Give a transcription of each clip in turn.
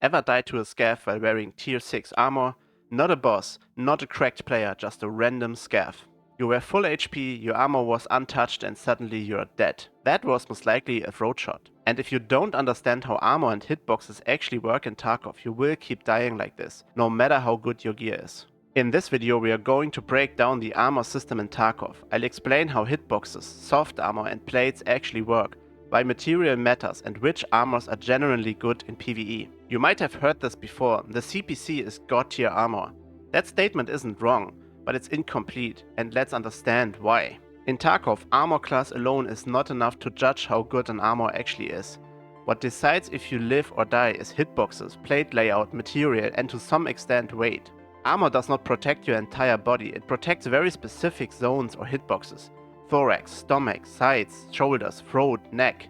Ever died to a scav while wearing tier 6 armor? Not a boss, not a cracked player, just a random scav. You were full HP, your armor was untouched and suddenly you're dead. That was most likely a throat shot. And if you don't understand how armor and hitboxes actually work in Tarkov, you will keep dying like this, no matter how good your gear is. In this video we are going to break down the armor system in Tarkov. I'll explain how hitboxes, soft armor and plates actually work, why material matters and which armors are generally good in PvE. You might have heard this before, the CPC is god tier armor. That statement isn't wrong, but it's incomplete, and let's understand why. In Tarkov, armor class alone is not enough to judge how good an armor actually is. What decides if you live or die is hitboxes, plate layout, material and to some extent weight. Armor does not protect your entire body, it protects very specific zones or hitboxes. Thorax, stomach, sides, shoulders, throat, neck.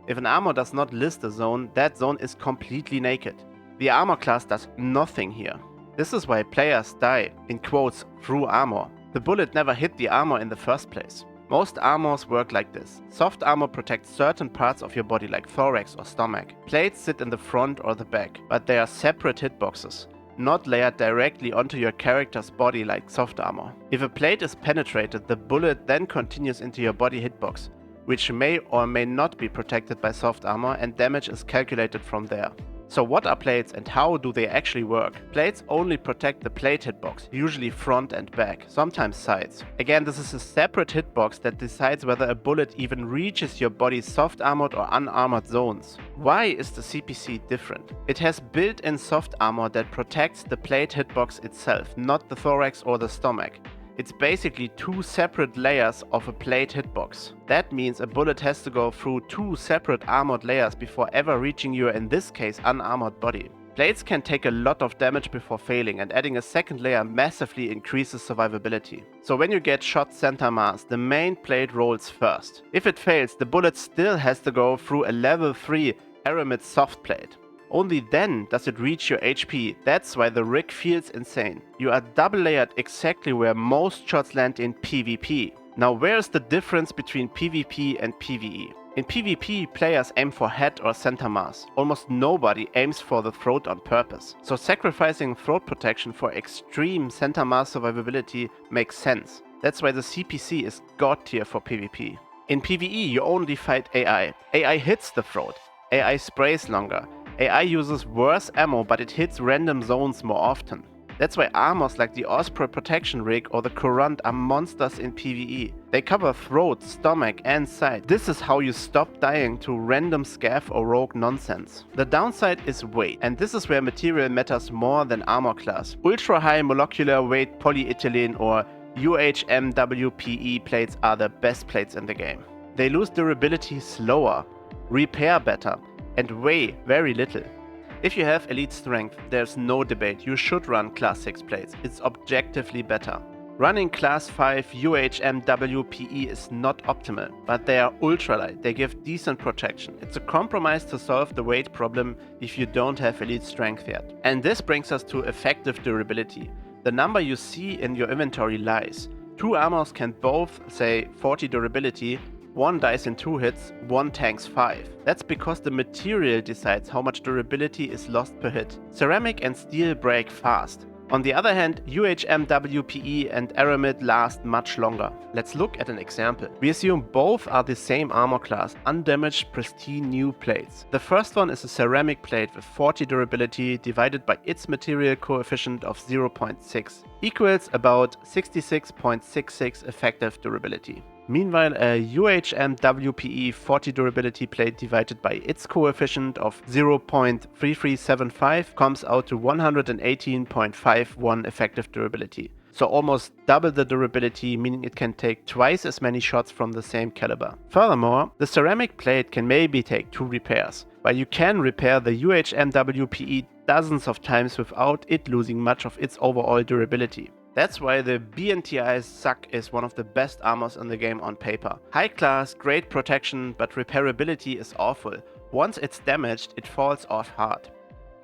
If an armor does not list a zone, that zone is completely naked. The armor class does nothing here. This is why players die, in quotes, through armor. The bullet never hit the armor in the first place. Most armors work like this. Soft armor protects certain parts of your body like thorax or stomach. Plates sit in the front or the back, but they are separate hitboxes, not layered directly onto your character's body like soft armor. If a plate is penetrated, the bullet then continues into your body hitbox, which may or may not be protected by soft armor, and damage is calculated from there. So what are plates and how do they actually work? Plates only protect the plate hitbox, usually front and back, sometimes sides. Again, this is a separate hitbox that decides whether a bullet even reaches your body's soft armored or unarmored zones. Why is the CPC different? It has built-in soft armor that protects the plate hitbox itself, not the thorax or the stomach. It's basically two separate layers of a plate hitbox. That means a bullet has to go through two separate armored layers before ever reaching your, in this case, unarmored body. Plates can take a lot of damage before failing, and adding a second layer massively increases survivability. So when you get shot center mass, the main plate rolls first. If it fails, the bullet still has to go through a level 3 aramid soft plate. Only then does it reach your HP. That's why the rig feels insane. You are double layered exactly where most shots land in PvP. Now where's the difference between PvP and PvE? In PvP, players aim for head or center mass. Almost nobody aims for the throat on purpose. So sacrificing throat protection for extreme center mass survivability makes sense. That's why the CPC is god tier for PvP. In PvE, you only fight AI. AI hits the throat. AI sprays longer. AI uses worse ammo, but it hits random zones more often. That's why armors like the Osprey protection rig or the Courant are monsters in PvE. They cover throat, stomach and side. This is how you stop dying to random scav or rogue nonsense. The downside is weight, and this is where material matters more than armor class. Ultra high molecular weight polyethylene or UHMWPE plates are the best plates in the game. They lose durability slower, repair better, and weigh very little. If you have elite strength, there's no debate, you should run class 6 plates, it's objectively better. Running class 5 UHMWPE is not optimal, but they are ultralight, they give decent protection. It's a compromise to solve the weight problem if you don't have elite strength yet. And this brings us to effective durability. The number you see in your inventory lies. Two armors can both say 40 durability, one dies in 2 hits, one tanks 5. That's because the material decides how much durability is lost per hit. Ceramic and steel break fast. On the other hand, UHMWPE and aramid last much longer. Let's look at an example. We assume both are the same armor class, undamaged, pristine new plates. The first one is a ceramic plate with 40 durability divided by its material coefficient of 0.6, equals about 66.66 effective durability. Meanwhile, a UHMWPE 40 durability plate divided by its coefficient of 0.3375 comes out to 118.51 effective durability. So almost double the durability, meaning it can take twice as many shots from the same caliber. Furthermore, the ceramic plate can maybe take 2 repairs, while you can repair the UHMWPE dozens of times without it losing much of its overall durability. That's why the BNTI's Suck is one of the best armors in the game on paper. High class, great protection, but repairability is awful. Once it's damaged, it falls off hard.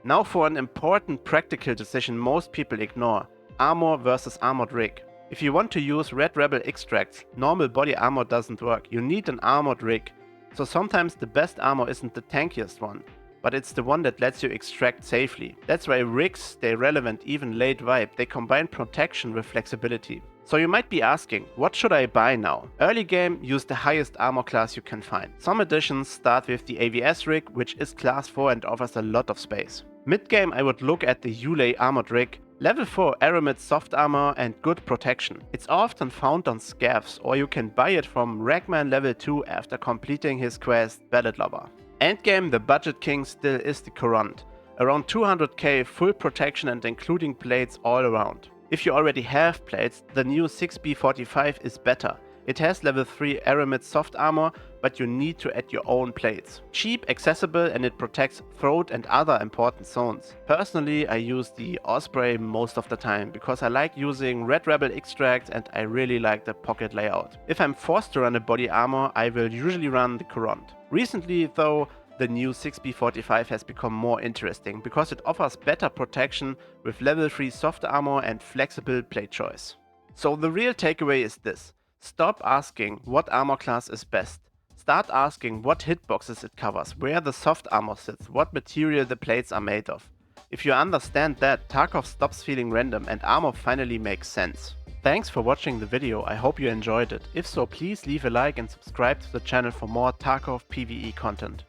Now for an important practical decision most people ignore. Armor versus armored rig. If you want to use Red Rebel extracts, normal body armor doesn't work. You need an armored rig. So sometimes the best armor isn't the tankiest one. but it's the one that lets you extract safely. That's why rigs stay relevant even late wipe. They combine protection with flexibility. So you might be asking, what should I buy now? Early game, use the highest armor class you can find. Some editions start with the AVS rig, which is class 4 and offers a lot of space. Mid game, I would look at the Ulay armored rig. Level 4 Aramid soft armor and good protection. It's often found on scavs, or you can buy it from Ragman level 2 after completing his quest Ballad Lover. Endgame, the budget king still is the Courant. Around 200k full protection and including plates all around. If you already have plates, the new 6B45 is better. It has level 3 Aramid soft armor, but you need to add your own plates. Cheap, accessible, and it protects throat and other important zones. Personally, I use the Osprey most of the time because I like using Red Rebel extracts and I really like the pocket layout. If I'm forced to run a body armor, I will usually run the Courant. Recently though, the new 6B45 has become more interesting because it offers better protection with level 3 soft armor and flexible plate choice. So the real takeaway is this: stop asking what armor class is best. Start asking what hitboxes it covers, where the soft armor sits, what material the plates are made of. If you understand that, Tarkov stops feeling random and armor finally makes sense. Thanks for watching the video, I hope you enjoyed it. If so, please leave a like and subscribe to the channel for more Tarkov PvE content.